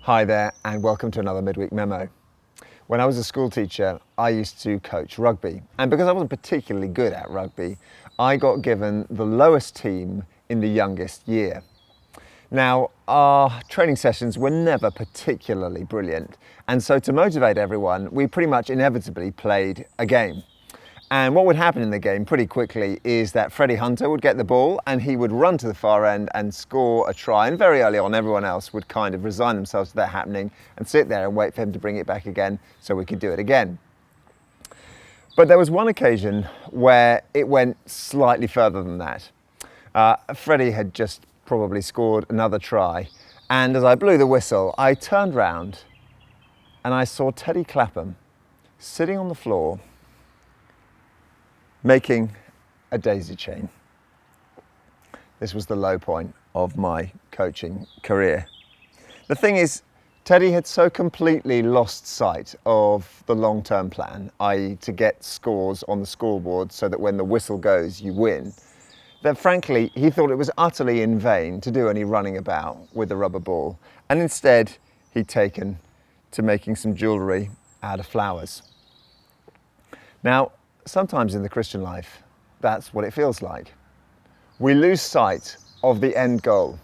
Hi there and welcome to another Midweek Memo. When I was a school teacher, I used to coach rugby, and because I wasn't particularly good at rugby, I got given the lowest team in the youngest year. Now, our training sessions were never particularly brilliant, and so to motivate everyone, we pretty much inevitably played a game. And what would happen in the game pretty quickly is that Freddie Hunter would get the ball and he would run to the far end and score a try. And very early on, everyone else would kind of resign themselves to that happening and sit there and wait for him to bring it back again so we could do it again. But there was one occasion where it went slightly further than that. Freddie had just probably scored another try. And as I blew the whistle, I turned round and I saw Teddy Clapham sitting on the floor making a daisy chain. This was the low point of my coaching career. The thing is, Teddy had so completely lost sight of the long-term plan, i.e. to get scores on the scoreboard so that when the whistle goes, you win, that frankly, he thought it was utterly in vain to do any running about with the rubber ball. And instead, he'd taken to making some jewellery out of flowers. Now, sometimes in the Christian life, that's what it feels like. We lose sight of the end goal.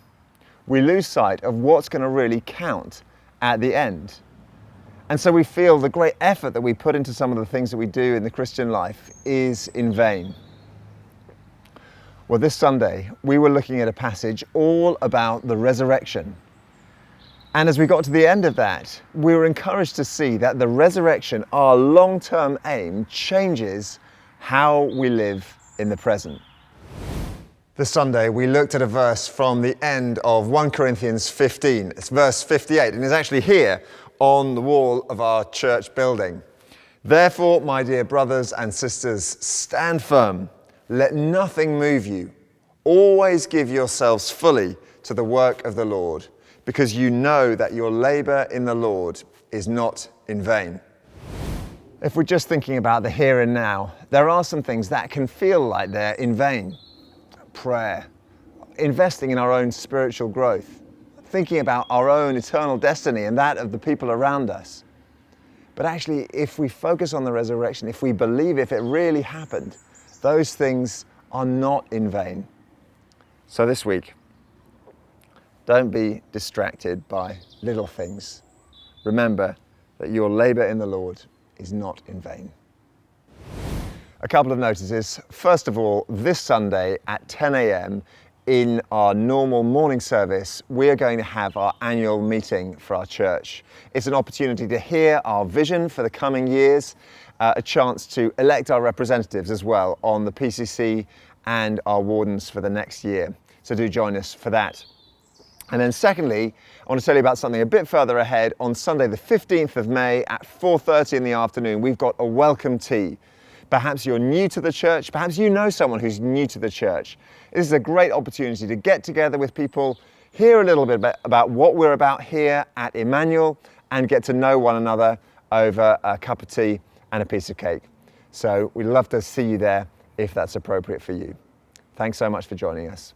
We lose sight of what's going to really count at the end. And so we feel the great effort that we put into some of the things that we do in the Christian life is in vain. Well, this Sunday, we were looking at a passage all about the resurrection. And as we got to the end of that, we were encouraged to see that the resurrection, our long-term aim, changes how we live in the present. This Sunday, we looked at a verse from the end of 1 Corinthians 15. It's verse 58, and it's actually here on the wall of our church building. Therefore, my dear brothers and sisters, stand firm. Let nothing move you. Always give yourselves fully to the work of the Lord, because you know that your labor in the Lord is not in vain. If we're just thinking about the here and now, there are some things that can feel like they're in vain. Prayer, investing in our own spiritual growth, thinking about our own eternal destiny and that of the people around us. But actually, if we focus on the resurrection, if we believe if it really happened, those things are not in vain. So this week, don't be distracted by little things. Remember that your labor in the Lord is not in vain. A couple of notices. First of all, this Sunday at 10 a.m. in our normal morning service, we are going to have our annual meeting for our church. It's an opportunity to hear our vision for the coming years, a chance to elect our representatives as well on the PCC and our wardens for the next year. So do join us for that. And then secondly, I want to tell you about something a bit further ahead. On Sunday, the 15th of May at 4:30 in the afternoon, we've got a welcome tea. Perhaps you're new to the church, perhaps you know someone who's new to the church. This is a great opportunity to get together with people, hear a little bit about what we're about here at Emmanuel, and get to know one another over a cup of tea and a piece of cake. So we'd love to see you there if that's appropriate for you. Thanks so much for joining us.